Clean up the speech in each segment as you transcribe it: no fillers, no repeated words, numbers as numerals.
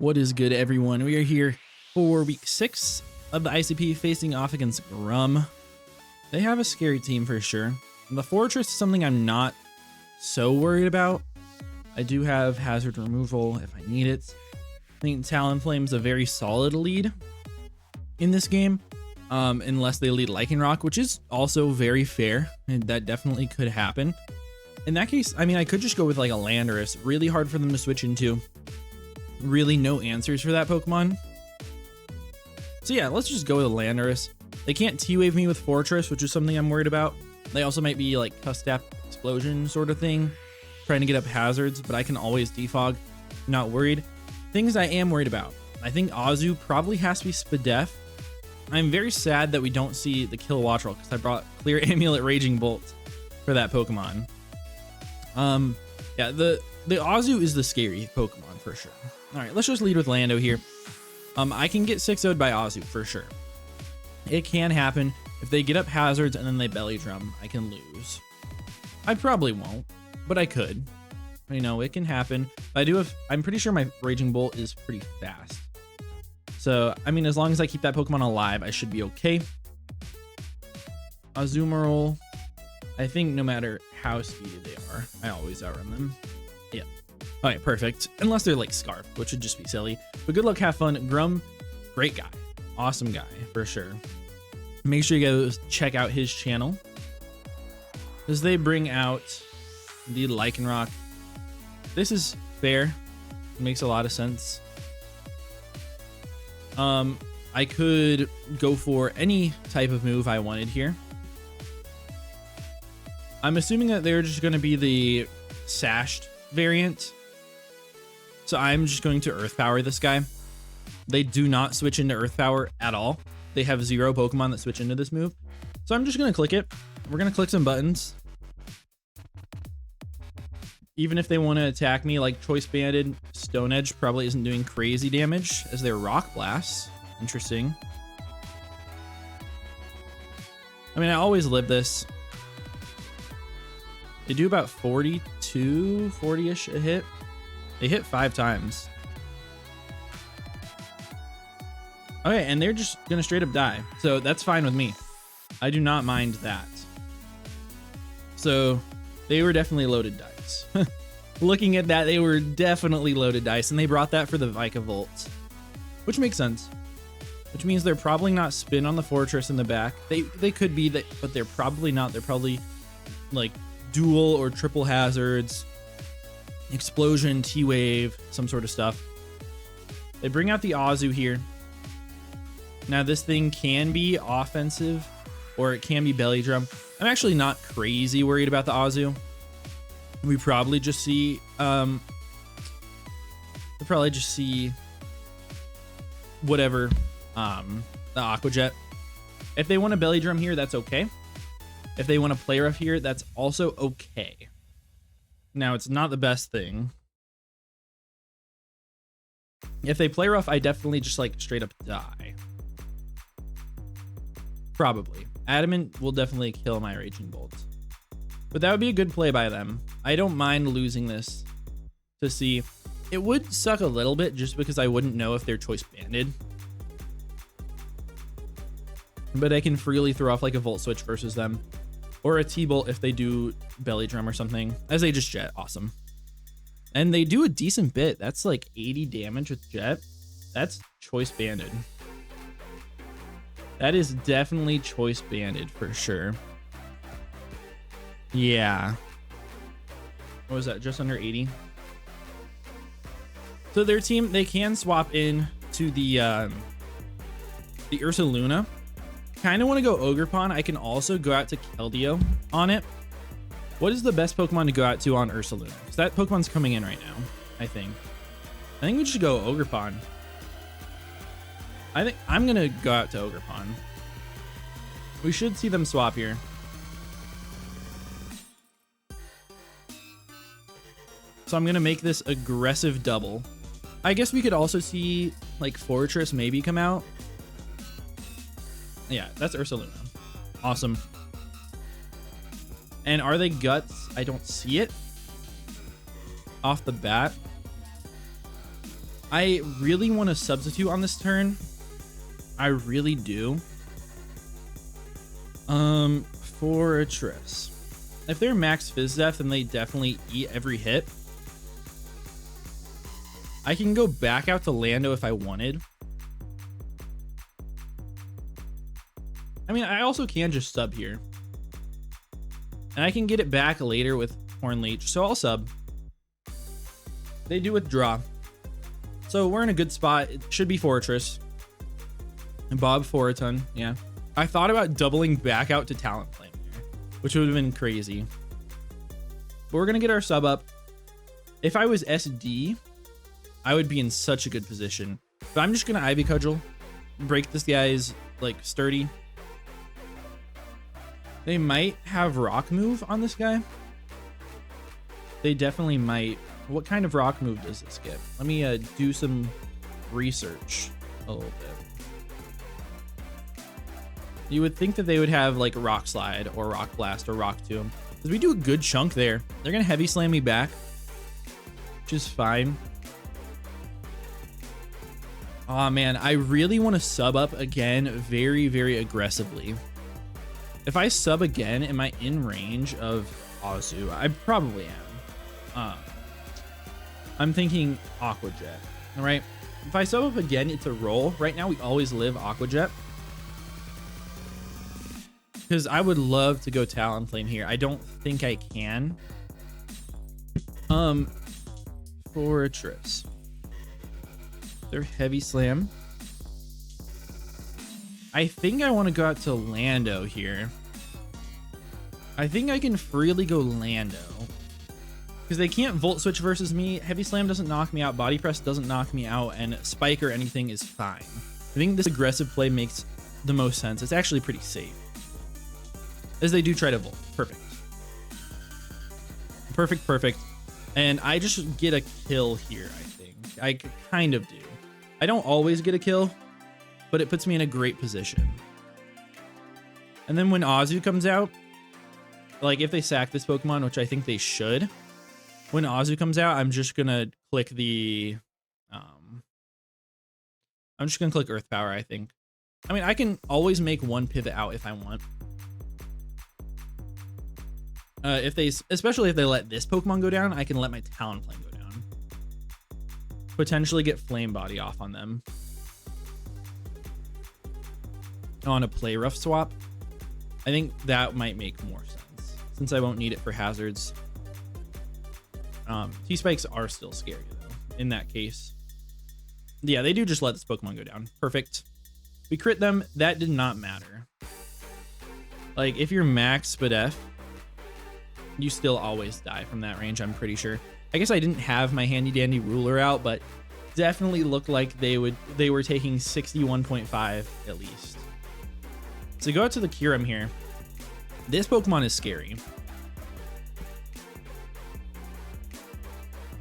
What is good, everyone? We are here for week 6 of the ICP facing off against KYUREM. They have a scary team for sure. The Fortress is something I'm not so worried about. I do have hazard removal if I need it. I think Talonflame's a very solid lead in this game, unless they lead Lycanroc, which is also very fair, and that definitely could happen. In that case, I mean, I could just go with like a Landorus. Really hard for them to switch into. Really no answers for that Pokemon. So yeah, let's just go with a Landorus. They can't T-Wave me with Fortress, which is something I'm worried about. They also might be like Custap Explosion sort of thing, trying to get up hazards, but I can always defog. Not worried. Things I am worried about. I think Azu probably has to be Spadef. I'm very sad that we don't see the Kill Wattrel because I brought Clear Amulet Raging Bolt for that Pokemon. Yeah, the Azu is the scary Pokemon for sure. All right, let's just lead with Lando here. I can get 6-0'd by Azu for sure. It can happen. If they get up hazards and then they belly drum, I can lose. I probably won't, but I could. You know, it can happen. I do have, I'm pretty sure my Raging Bolt is pretty fast. So, I mean, as long as I keep that Pokemon alive, I should be okay. Azumarill, I think no matter how speedy they are, I always outrun them. Yeah. All right, perfect. Unless they're like Scarf, which would just be silly. But good luck, have fun. KYUREM, great guy. Awesome guy, for sure. Make sure you guys check out his channel, as they bring out the Lycanroc. This is fair. It makes a lot of sense. I could go for any type of move I wanted here. I'm assuming that they're just going to be the sashed variant. So I'm just going to Earth Power this guy. They do not switch into Earth Power at all. They have 0 Pokemon that switch into this move. So I'm just going to click it. We're going to click some buttons. Even if they want to attack me, like Choice Banded, Stone Edge probably isn't doing crazy damage as their Rock Blast. Interesting. I mean, I always live this. They do about 40-ish a hit. They hit 5 times. Okay, and they're just gonna straight up die. So that's fine with me. I do not mind that. So they were definitely loaded dice. Looking at that, they were definitely loaded dice, and they brought that for the Vikavolt, which makes sense. Which means they're probably not spin on the Fortress in the back. They could be that, but they're probably not. They're probably like dual or triple hazards, explosion, T-Wave, some sort of stuff. They bring out the Azu here. Now this thing can be offensive or it can be belly drum. I'm actually not crazy worried about the Azu. We probably just see whatever, the Aqua Jet. If they want a belly drum here, that's okay. If they want to play rough here, that's also okay. Now, it's not the best thing. If they play rough, I definitely just like straight up die. Probably. Adamant will definitely kill my Raging Bolt. But that would be a good play by them. I don't mind losing this to see. It would suck a little bit just because I wouldn't know if they're Choice Banded. But I can freely throw off like a Volt Switch versus them. Or a T-Bolt if they do belly drum or something. As they just jet. Awesome. And they do a decent bit. That's like 80 damage with jet. That's Choice Banded. That is definitely Choice Banded for sure. Yeah. What was that? Just under 80. So their team, they can swap in to the Ursaluna. Kind of want to go Ogerpon. I can also go out to Keldeo on it. What is the best Pokemon to go out to on Ursaluna? Because that Pokemon's coming in right now, I think. I think we should go Ogerpon. I think I'm going to go out to Ogerpon. We should see them swap here. So I'm going to make this aggressive double. I guess we could also see like Fortress maybe come out. Yeah, that's Ursaluna. Awesome. And are they Guts? I don't see it off the bat. I really want to substitute on this turn. I really do. Fortress. If they're max Fizz Def, then they definitely eat every hit. I can go back out to Lando if I wanted. I mean, I also can just sub here. And I can get it back later with Horn Leech, so I'll sub. They do withdraw. So we're in a good spot. It should be Fortress. And Bob for a ton, yeah. I thought about doubling back out to Talent Flame here, which would have been crazy. But we're gonna get our sub up. If I was SD, I would be in such a good position. But I'm just gonna Ivy Cudgel, break this guy's like sturdy. They might have rock move on this guy. They definitely might. What kind of rock move does this get? Let me do some research a little bit. You would think that they would have like Rock Slide or Rock Blast or Rock Tomb, because we do a good chunk there. They're gonna heavy slam me back, which is fine. Oh man, I really want to sub up again very, very aggressively. If I sub again, am I in range of Azu? I probably am. I'm thinking Aqua Jet. All right. If I sub up again, it's a roll. Right now, we always live Aqua Jet. Because I would love to go Talonflame here. I don't think I can. Fortress. They're Heavy Slam. I think I want to go out to Lando here. I think I can freely go Lando. Because they can't Volt Switch versus me. Heavy Slam doesn't knock me out. Body Press doesn't knock me out. And Spike or anything is fine. I think this aggressive play makes the most sense. It's actually pretty safe. As they do try to Volt. Perfect. Perfect, perfect. And I just get a kill here, I think. I kind of do. I don't always get a kill, but it puts me in a great position. And then when Azu comes out, like if they sack this Pokemon, which I think they should, when Azu comes out, I'm just gonna click the I'm just gonna click Earth Power, I think. I mean, I can always make one pivot out if I want. Especially if they let this Pokemon go down, I can let my Talonflame go down. Potentially get Flame Body off on them. On a Play Rough swap, I think that might make more sense since I won't need it for hazards. T-Spikes are still scary though in that case. Yeah, they do just let this Pokemon go down. Perfect. We crit them. That did not matter. Like if you're max Spadef, you still always die from that range, I'm pretty sure. I guess I didn't have my handy dandy ruler out, but definitely looked like they were taking 61.5 at least. So go out to the KYUREM here. This Pokemon is scary.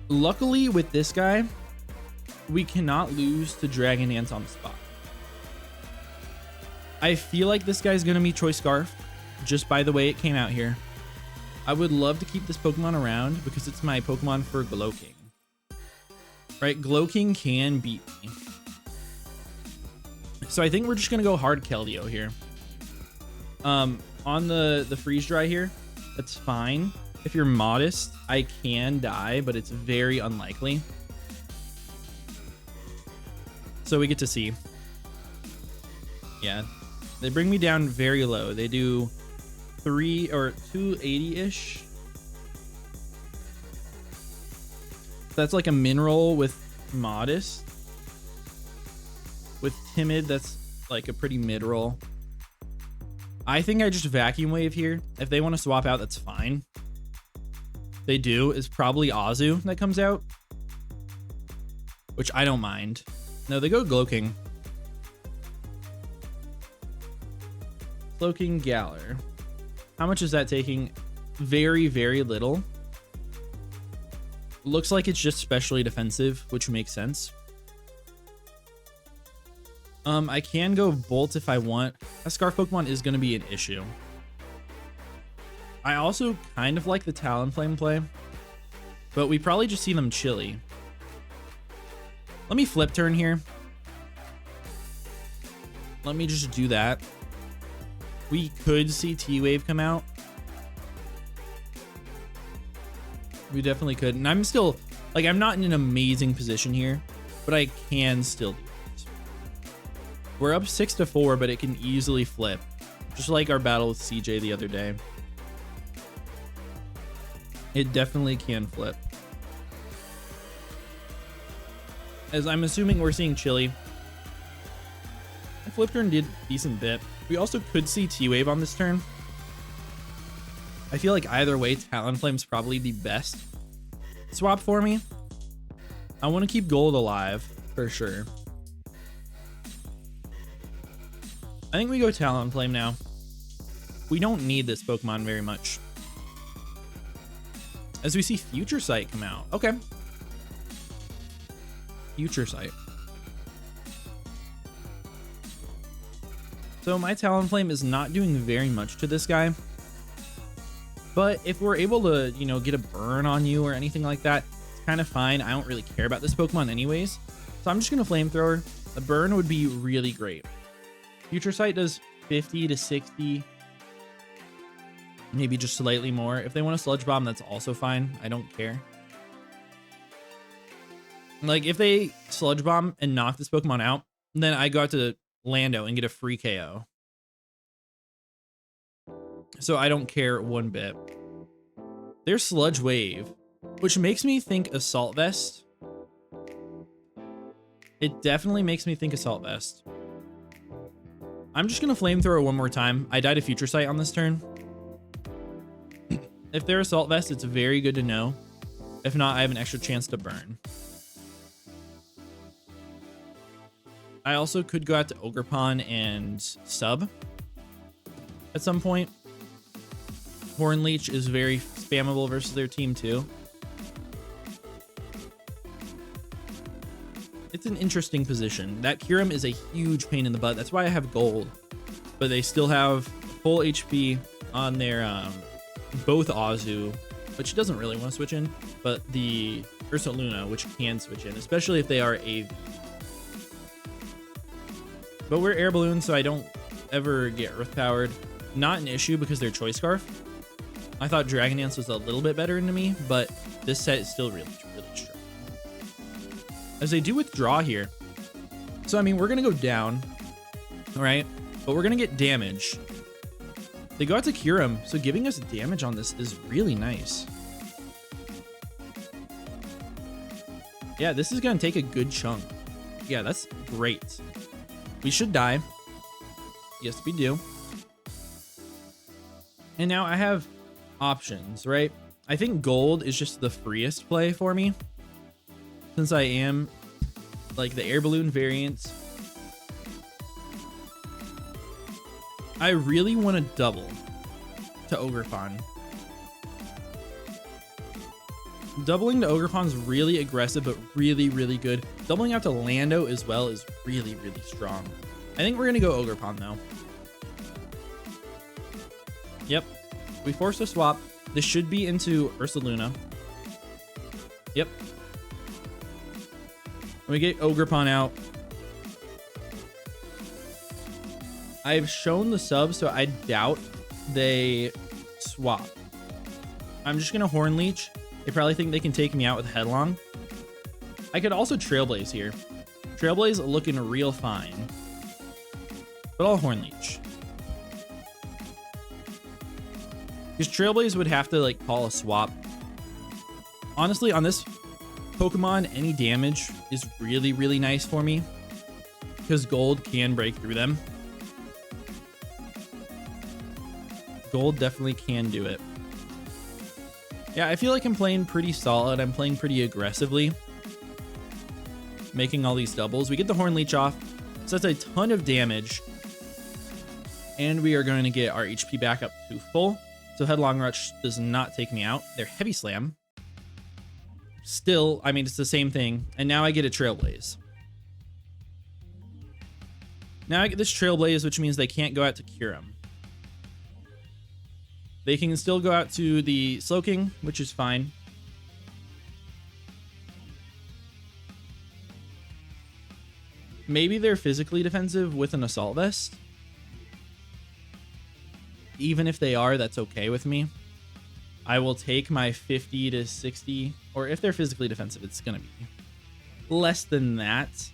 Luckily with this guy, we cannot lose to Dragon Dance on the spot. I feel like this guy's gonna be Choice Scarf, just by the way it came out here. I would love to keep this Pokemon around because it's my Pokemon for Glowking. Right, Glowking can beat me. So I think we're just gonna go hard Keldeo here. On the freeze dry here, that's fine. If you're modest, I can die, but it's very unlikely. So we get to see. Yeah, they bring me down very low. They do 3 or 280-ish. That's like a mineral with modest. With timid, that's like a pretty mid roll. I think I just vacuum wave here. If they want to swap out, that's fine. They do is probably Azu that comes out, which I don't mind. No, they go Glowking. Glowking Galar. How much is that taking? Very, very little. Looks like it's just specially defensive, which makes sense. I can go Bolt if I want. A Scarf Pokemon is going to be an issue. I also kind of like the Talonflame play, but we probably just see them chilly. Let me flip turn here. Let me just do that. We could see T-Wave come out. We definitely could. And I'm still, like, I'm not in an amazing position here, but I can still do it. We're up 6-4, but it can easily flip. Just like our battle with CJ the other day. It definitely can flip. As I'm assuming we're seeing Chili. I flip turn did a decent bit. We also could see T-Wave on this turn. I feel like either way, Talonflame's probably the best swap for me. I want to keep Gold alive for sure. I think we go Talonflame now. We don't need this Pokemon very much. As we see Future Sight come out. Okay. Future Sight. So my Talonflame is not doing very much to this guy. But if we're able to, you know, get a burn on you or anything like that, it's kind of fine. I don't really care about this Pokemon anyways. So I'm just going to Flamethrower. A burn would be really great. Future Sight does 50 to 60. Maybe just slightly more. If they want a Sludge Bomb, that's also fine. I don't care. Like, if they Sludge Bomb and knock this Pokemon out, then I go out to Lando and get a free KO. So I don't care one bit. There's Sludge Wave, which makes me think Assault Vest. It definitely makes me think Assault Vest. I'm just going to Flamethrower one more time. I died a Future Sight on this turn. If they're Assault Vest, it's very good to know. If not, I have an extra chance to burn. I also could go out to Ogerpon and sub at some point. Horn Leech is very spammable versus their team too. It's an interesting position. That KYUREM is a huge pain in the butt. That's why I have Gold. But they still have full HP on their both Azu, which doesn't really want to switch in, but the Ursaluna, which can switch in, especially if they are AV. But we're Air Balloon, so I don't ever get Earth Powered. Not an issue because they're Choice Scarf. I thought Dragon Dance was a little bit better into me, but this set is still really, really strong. As they do withdraw here. So, I mean, we're going to go down, all right? But we're going to get damage. They go out to KYUREM, so giving us damage on this is really nice. Yeah, this is going to take a good chunk. Yeah, that's great. We should die. Yes, we do. And now I have options, right? I think Gold is just the freest play for me. Since I am like the Air Balloon variants. I really want to double to Ogerpon. Doubling to Ogerpon's really aggressive, but really, really good. Doubling out to Lando as well is really, really strong. I think we're going to go Ogerpon though. Yep. We forced a swap. This should be into Ursaluna. Yep. We get Ogerpon out. I've shown the sub, so I doubt they swap. I'm just going to Horn Leech. They probably think they can take me out with Headlong. I could also Trailblaze here. Trailblaze looking real fine. But I'll Horn Leech. Because Trailblaze would have to like call a swap. Honestly, on this Pokemon, any damage is really, really nice for me. Because Gold can break through them. Gold definitely can do it. Yeah, I feel like I'm playing pretty solid. I'm playing pretty aggressively. Making all these doubles. We get the Horn Leech off. So that's a ton of damage. And we are going to get our HP back up to full. So Headlong Rush does not take me out. They're Heavy Slam. Still, I mean, it's the same thing. And now I get a Trailblaze. Now I get this Trailblaze, which means they can't go out to KYUREM. They can still go out to the Slowking, which is fine. Maybe they're physically defensive with an assault vest. Even if they are, that's okay with me. I will take my 50 to 60, or if they're physically defensive, it's going to be less than that.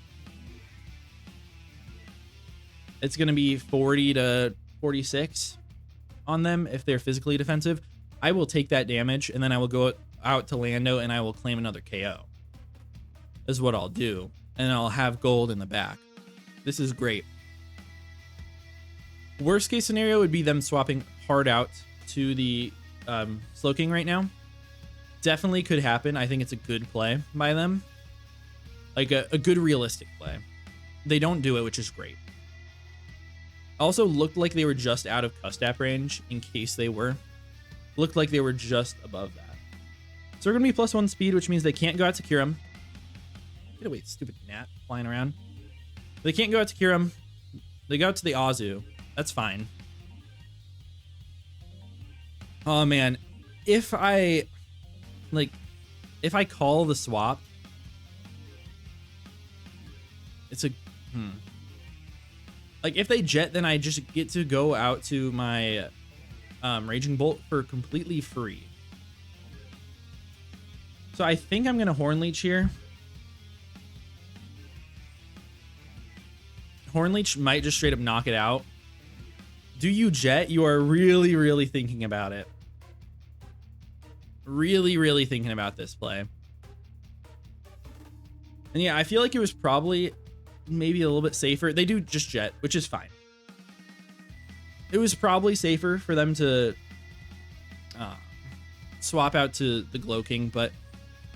It's going to be 40 to 46 on them if they're physically defensive. I will take that damage, and then I will go out to Lando, and I will claim another KO. Is what I'll do. And I'll have gold in the back. This is great. Worst case scenario would be them swapping hard out to the Slowking right now. Definitely could happen. I think it's a good play by them. Like a good realistic play. They don't do it, which is great. Also looked like they were just out of Custap range in case they were. Looked like they were just above that. So they're going to be +1 speed, which means they can't go out to KYUREM. Get away, stupid gnat flying around. They can't go out to KYUREM. They go out to the Azu. That's fine. Oh man, if I call the swap, it's a like if they jet, then I just get to go out to my Raging Bolt for completely free. So I think I'm gonna Horn Leech here. Horn Leech might just straight up knock it out. Do you jet? You are really, really thinking about it. Really, really thinking about this play. And yeah, I feel like it was probably maybe a little bit safer. They do just jet, which is fine. It was probably safer for them to swap out to the Glow King, but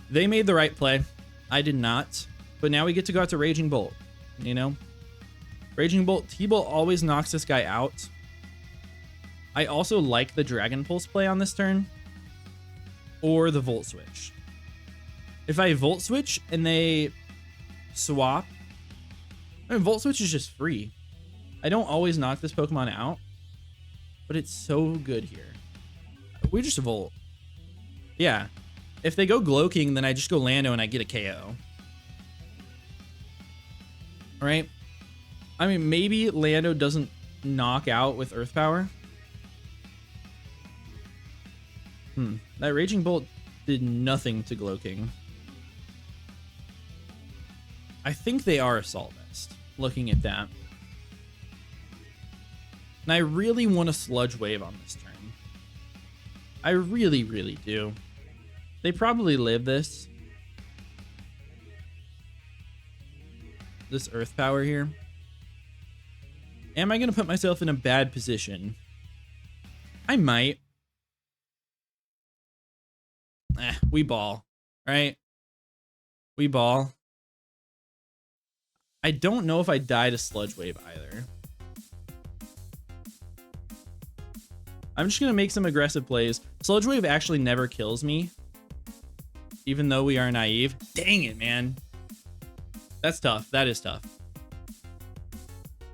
they made the right play. I did not. But now we get to go out to Raging Bolt, you know? Raging Bolt, T-Bolt always knocks this guy out. I also like the Dragon Pulse play on this turn. Or the Volt Switch. If I Volt Switch and they swap... I mean, Volt Switch is just free. I don't always knock this Pokemon out. But it's so good here. We just Volt. Yeah. If they go Glow King, then I just go Lando and I get a KO. Right? I mean, maybe Lando doesn't knock out with Earth Power. That Raging Bolt did nothing to Glow King. I think they are Assault Vest, looking at that. And I really want a Sludge Wave on this turn. I really, really do. They probably live this. This Earth Power here. Am I going to put myself in a bad position? I might. We ball, right? We ball. I don't know if I die to Sludge Wave either. I'm just going to make some aggressive plays. Sludge Wave actually never kills me, even though we are naive. Dang it, man. That's tough. That is tough.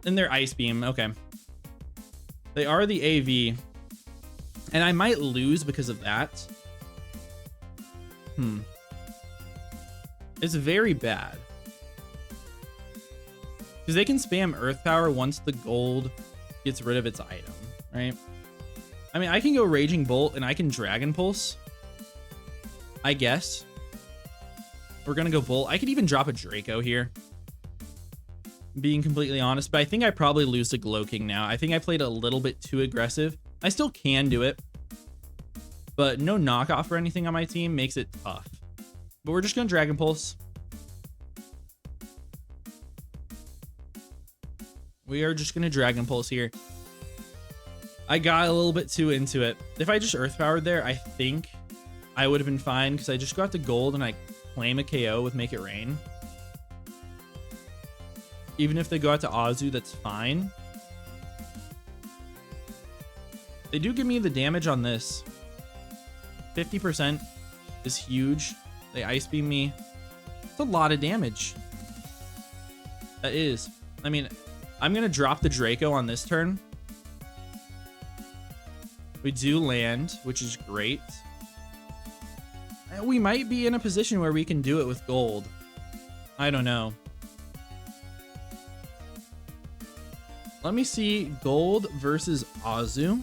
And they're Ice Beam. Okay. They are the AV. And I might lose because of that. It's very bad. Because they can spam Earth Power once the gold gets rid of its item, right? I mean, I can go Raging Bolt and I can Dragon Pulse, I guess. We're going to go Bolt. I could even drop a Draco here, being completely honest. But I think I probably lose to Glow King now. I think I played a little bit too aggressive. I still can do it. But no knockoff or anything on my team makes it tough. But we're just going to Dragon Pulse. We are just going to Dragon Pulse here. I got a little bit too into it. If I just Earth Powered there, I think I would have been fine because I just got the gold and I claim a KO with Make It Rain. Even if they go out to Azu, that's fine. They do give me the damage on this. 50% is huge. They Ice Beam me. It's a lot of damage. That is. I mean, I'm going to drop the Draco on this turn. We do land, which is great. We might be in a position where we can do it with gold. I don't know. Let me see. Gold versus Azu.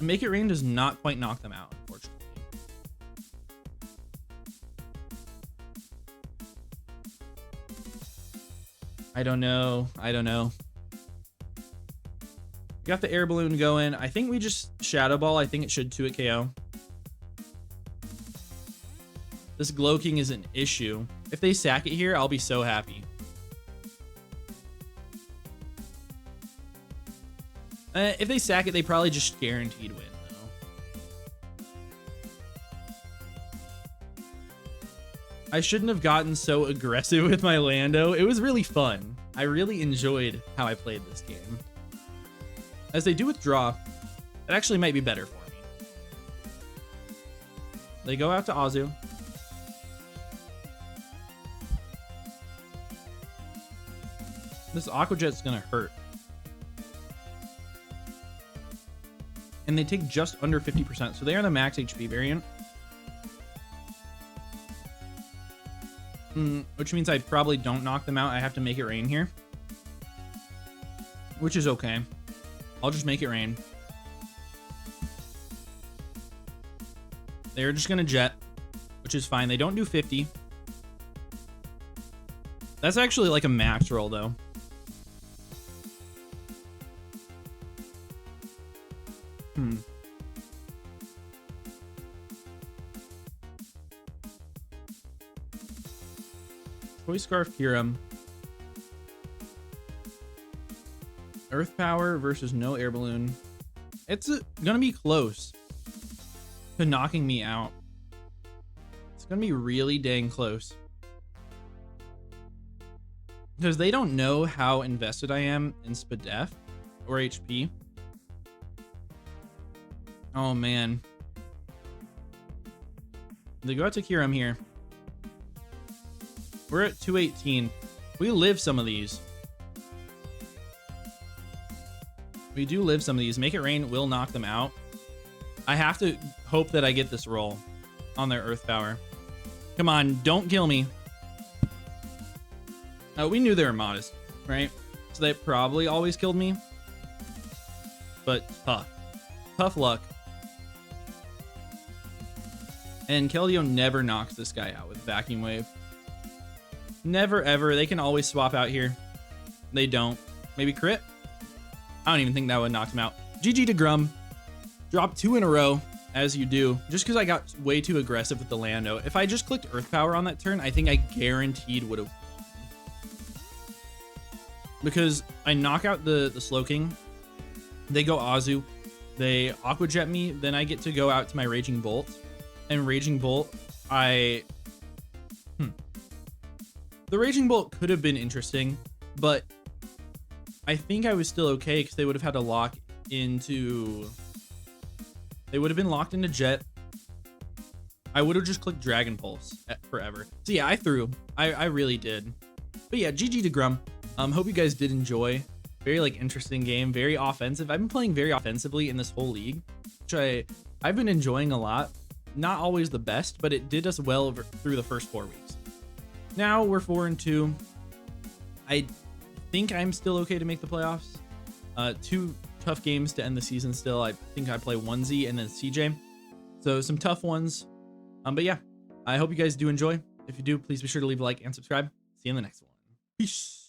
Make It Rain does not quite knock them out, unfortunately. I don't know. Got the air balloon going. I think we just Shadow Ball. I think it should 2-hit KO. This Glow King is an issue. If they sack it here, I'll be so happy. If they sack it, they probably just guaranteed win, though. I shouldn't have gotten so aggressive with my Lando. It was really fun. I really enjoyed how I played this game. As they do withdraw, it actually might be better for me. They go out to Azu. This Aqua Jet's gonna hurt. And they take just under 50%, so they are the max HP variant. Which means I probably don't knock them out. I have to Make It Rain here. Which is okay. I'll just Make It Rain. They're just gonna jet, which is fine. They don't do 50. That's actually like a max roll, though. Toy Scarf KYUREM. Earth Power versus no air balloon. It's gonna be close to knocking me out. It's gonna be really dang close. Because they don't know how invested I am in SPDEF or HP. Oh man. They go out to KYUREM here. We're at 218. We live some of these. We do live some of these. Make It Rain will knock them out. I have to hope that I get this roll on their Earth Power. Come on, don't kill me. We knew they were modest, right? So they probably always killed me. But tough. Tough luck. And Keldeo never knocks this guy out with Vacuum Wave. Never ever. They can always swap out here. They don't. Maybe crit? I don't even think that would knock him out. GG to Grum. Drop 2 in a row, as you do, just because I got way too aggressive with the Lando. If I just clicked Earth Power on that turn, I think I guaranteed would have won. Because I knock out the Slow King. They go Azu. They Aqua Jet me. Then I get to go out to my Raging Bolt. And Raging Bolt, The Raging Bolt could have been interesting, but I think I was still okay because they would have had to lock into... They would have been locked into Jet. I would have just clicked Dragon Pulse forever. So yeah, I threw. I really did. But yeah, GG to Grum. Hope you guys did enjoy. Very like interesting game, very offensive. I've been playing very offensively in this whole league, which I've been enjoying a lot. Not always the best, but it did us well through the first 4 weeks. Now we're 4-2. I think I'm still okay to make the playoffs. 2 tough games to end the season still. I think I play 1Z and then CJ. So some tough ones. But yeah, I hope you guys do enjoy. If you do, please be sure to leave a like and subscribe. See you in the next one. Peace.